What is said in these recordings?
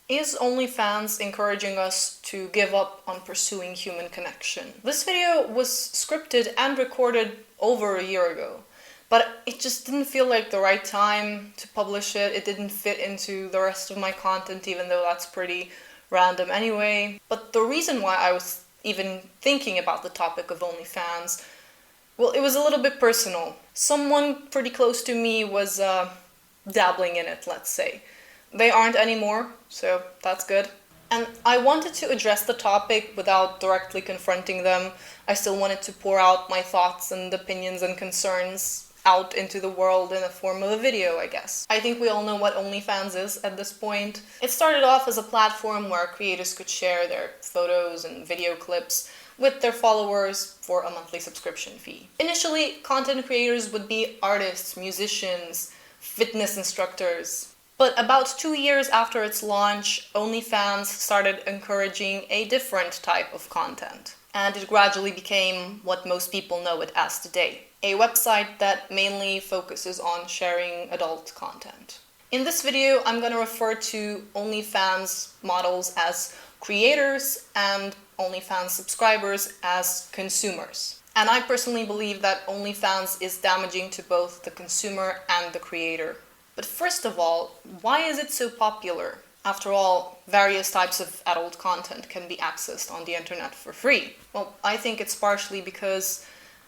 Is OnlyFans encouraging us to give up on pursuing human connection? This video was scripted and recorded over a year ago, but it just didn't feel like the right time to publish it. It didn't fit into the rest of my content, even though that's pretty random anyway. But the reason why I was even thinking about the topic of OnlyFans, well, it was a little bit personal. Someone pretty close to me was dabbling in it, let's say. They aren't anymore, so that's good. And I wanted to address the topic without directly confronting them. I still wanted to pour out my thoughts and opinions and concerns out into the world in the form of a video, I guess. I think we all know what OnlyFans is at this point. It started off as a platform where creators could share their photos and video clips with their followers for a monthly subscription fee. Initially, content creators would be artists, musicians, fitness instructors. But about 2 years after its launch, OnlyFans started encouraging a different type of content. And it gradually became what most people know it as today. A website that mainly focuses on sharing adult content. In this video, I'm going to refer to OnlyFans models as creators and OnlyFans subscribers as consumers. And I personally believe that OnlyFans is damaging to both the consumer and the creator. But first of all, why is it so popular? After all, various types of adult content can be accessed on the internet for free. Well, I think it's partially because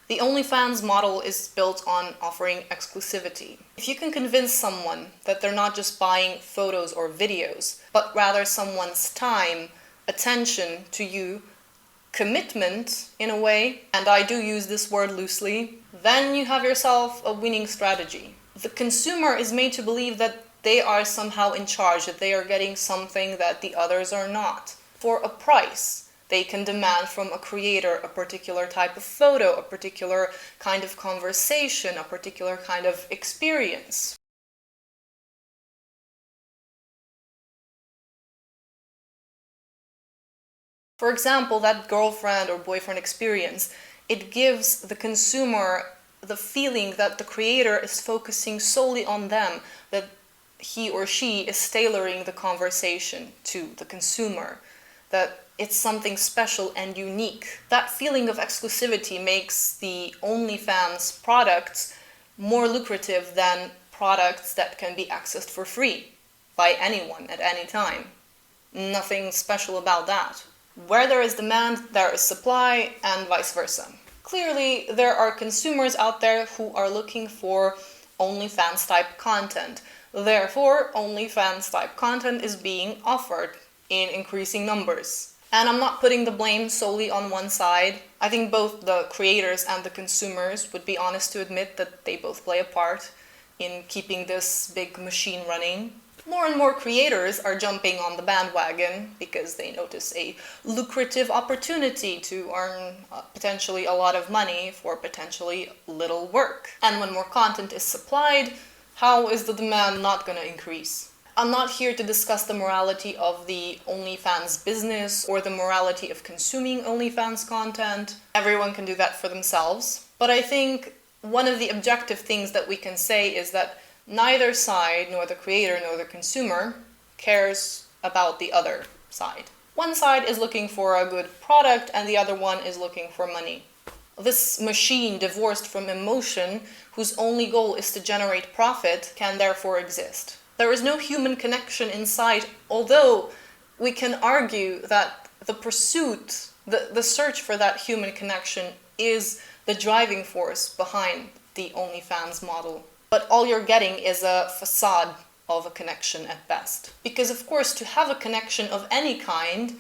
the OnlyFans model is built on offering exclusivity. If you can convince someone that they're not just buying photos or videos, but rather someone's time, attention to you, commitment in a way, and I do use this word loosely, then you have yourself a winning strategy. The consumer is made to believe that they are somehow in charge, that they are getting something that the others are not. For a price, they can demand from a creator a particular type of photo, a particular kind of conversation, a particular kind of experience. For example, that girlfriend or boyfriend experience, it gives the consumer the feeling that the creator is focusing solely on them, that he or she is tailoring the conversation to the consumer, that it's something special and unique. That feeling of exclusivity makes the OnlyFans products more lucrative than products that can be accessed for free by anyone at any time. Nothing special about that. Where there is demand, there is supply, and vice versa. Clearly, there are consumers out there who are looking for OnlyFans type content. Therefore, OnlyFans type content is being offered in increasing numbers. And I'm not putting the blame solely on one side. I think both the creators and the consumers would be honest to admit that they both play a part in keeping this big machine running. More and more creators are jumping on the bandwagon because they notice a lucrative opportunity to earn potentially a lot of money for potentially little work. And when more content is supplied, how is the demand not going to increase? I'm not here to discuss the morality of the OnlyFans business or the morality of consuming OnlyFans content. Everyone can do that for themselves. But I think one of the objective things that we can say is that neither side, nor the creator nor the consumer, cares about the other side. One side is looking for a good product and the other one is looking for money. This machine divorced from emotion, whose only goal is to generate profit, can therefore exist. There is no human connection inside, although we can argue that the pursuit, the search for that human connection is the driving force behind the OnlyFans model. But all you're getting is a facade of a connection at best. Because of course, to have a connection of any kind,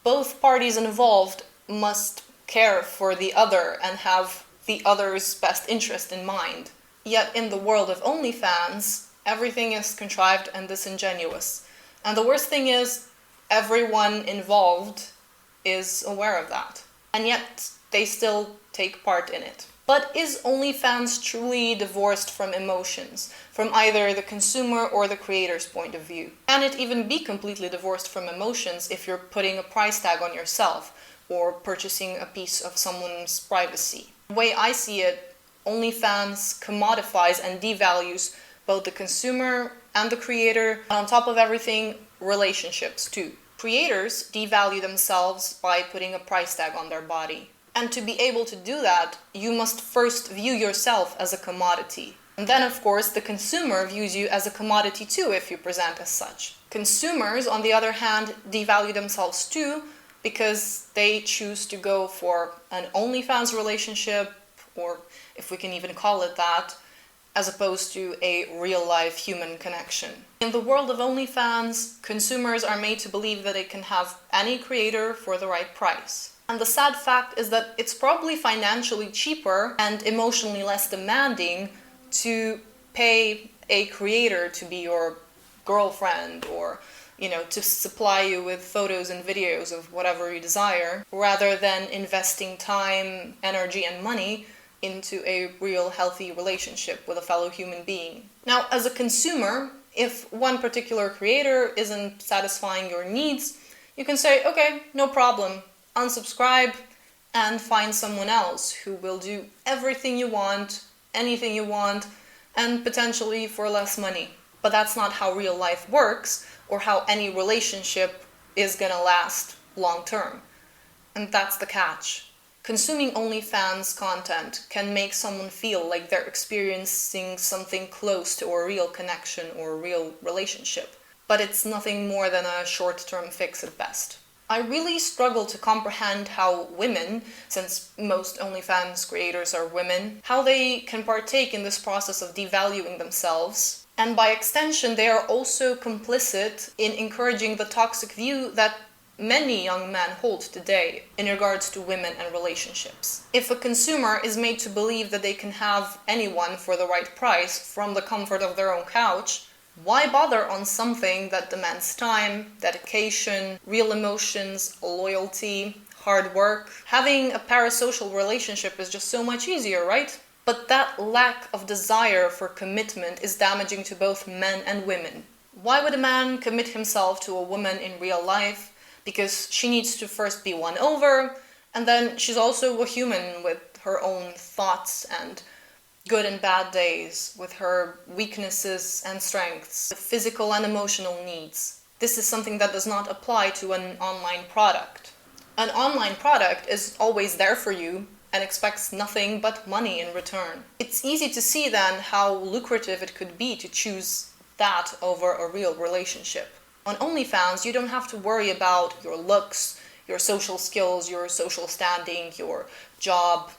both parties involved must care for the other and have the other's best interest in mind. Yet in the world of OnlyFans, everything is contrived and disingenuous. And the worst thing is, everyone involved is aware of that. And yet, they still take part in it. But is OnlyFans truly divorced from emotions, from either the consumer or the creator's point of view? Can it even be completely divorced from emotions if you're putting a price tag on yourself or purchasing a piece of someone's privacy? The way I see it, OnlyFans commodifies and devalues both the consumer and the creator. And on top of everything, relationships too. Creators devalue themselves by putting a price tag on their body. And to be able to do that, you must first view yourself as a commodity. And then, of course, the consumer views you as a commodity too if you present as such. Consumers, on the other hand, devalue themselves too because they choose to go for an OnlyFans relationship, or if we can even call it that, as opposed to a real-life human connection. In the world of OnlyFans, consumers are made to believe that they can have any creator for the right price. And the sad fact is that it's probably financially cheaper and emotionally less demanding to pay a creator to be your girlfriend, or to supply you with photos and videos of whatever you desire, rather than investing time, energy, and money into a real healthy relationship with a fellow human being. Now, as a consumer, if one particular creator isn't satisfying your needs, you can say, okay, no problem, unsubscribe and find someone else who will do everything you want, anything you want, and potentially for less money. But that's not how real life works, or how any relationship is gonna last long term. And that's the catch. Consuming OnlyFans content can make someone feel like they're experiencing something close to a real connection or a real relationship, but it's nothing more than a short-term fix at best. I really struggle to comprehend how women, since most OnlyFans creators are women, how they can partake in this process of devaluing themselves. And by extension, they are also complicit in encouraging the toxic view that many young men hold today in regards to women and relationships. If a consumer is made to believe that they can have anyone for the right price from the comfort of their own couch, why bother on something that demands time, dedication, real emotions, loyalty, hard work? Having a parasocial relationship is just so much easier, right? But that lack of desire for commitment is damaging to both men and women. Why would a man commit himself to a woman in real life? Because she needs to first be won over, and then she's also a human with her own thoughts and good and bad days, with her weaknesses and strengths, physical and emotional needs. This is something that does not apply to an online product. An online product is always there for you and expects nothing but money in return. It's easy to see then how lucrative it could be to choose that over a real relationship. On OnlyFans, you don't have to worry about your looks, your social skills, your social standing, your job.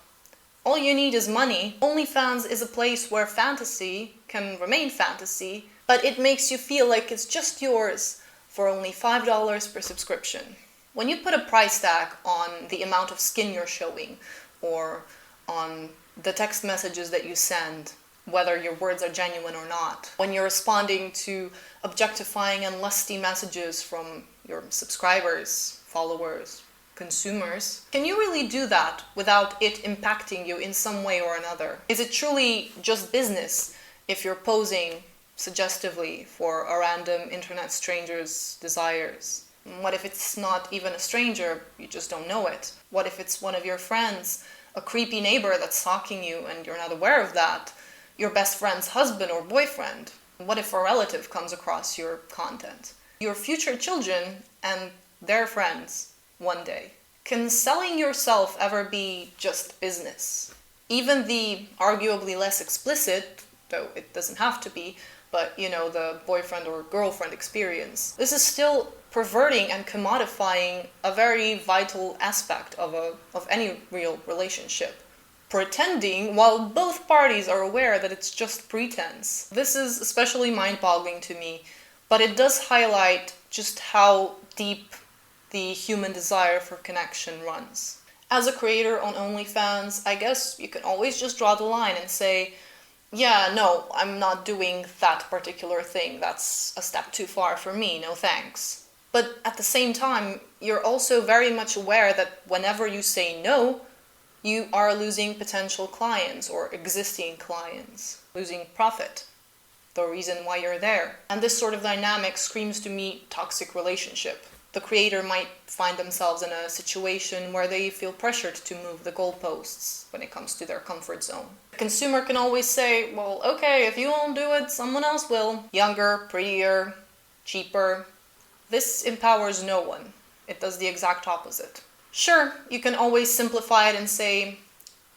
All you need is money. OnlyFans is a place where fantasy can remain fantasy, but it makes you feel like it's just yours for only $5 per subscription. When you put a price tag on the amount of skin you're showing, or on the text messages that you send, whether your words are genuine or not, when you're responding to objectifying and lusty messages from your subscribers, followers, consumers, can you really do that without it impacting you in some way or another? Is it truly just business if you're posing suggestively for a random internet stranger's desires? What if it's not even a stranger, you just don't know it? What if it's one of your friends, a creepy neighbor that's stalking you and you're not aware of that? Your best friend's husband or boyfriend? What if a relative comes across your content? Your future children and their friends one day. Can selling yourself ever be just business? Even the arguably less explicit, though it doesn't have to be, but the boyfriend or girlfriend experience. This is still perverting and commodifying a very vital aspect of any real relationship. Pretending while both parties are aware that it's just pretense. This is especially mind-boggling to me, but it does highlight just how deep the human desire for connection runs. As a creator on OnlyFans, I guess you can always just draw the line and say, yeah, no, I'm not doing that particular thing. That's a step too far for me, no thanks. But at the same time, you're also very much aware that whenever you say no, you are losing potential clients or existing clients, losing profit, the reason why you're there. And this sort of dynamic screams to me toxic relationship. The creator might find themselves in a situation where they feel pressured to move the goalposts when it comes to their comfort zone. The consumer can always say, well, okay, if you won't do it, someone else will. Younger, prettier, cheaper, This empowers no one. It does the exact opposite. Sure, you can always simplify it and say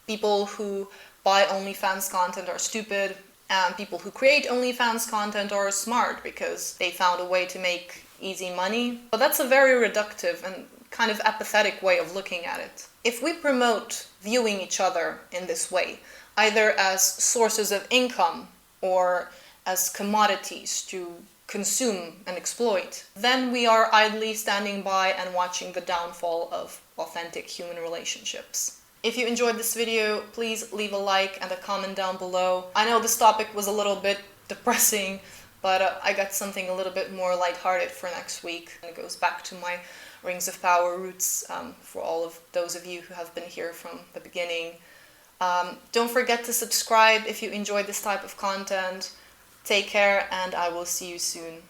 people who buy OnlyFans content are stupid, and people who create OnlyFans content are smart because they found a way to make easy money. But that's a very reductive and kind of apathetic way of looking at it. If we promote viewing each other in this way, either as sources of income or as commodities to consume and exploit, then we are idly standing by and watching the downfall of authentic human relationships. If you enjoyed this video, please leave a like and a comment down below. I know this topic was a little bit depressing, but I got something a little bit more lighthearted for next week. And it goes back to my Rings of Power roots for all of those of you who have been here from the beginning. Don't forget to subscribe if you enjoy this type of content. Take care, and I will see you soon.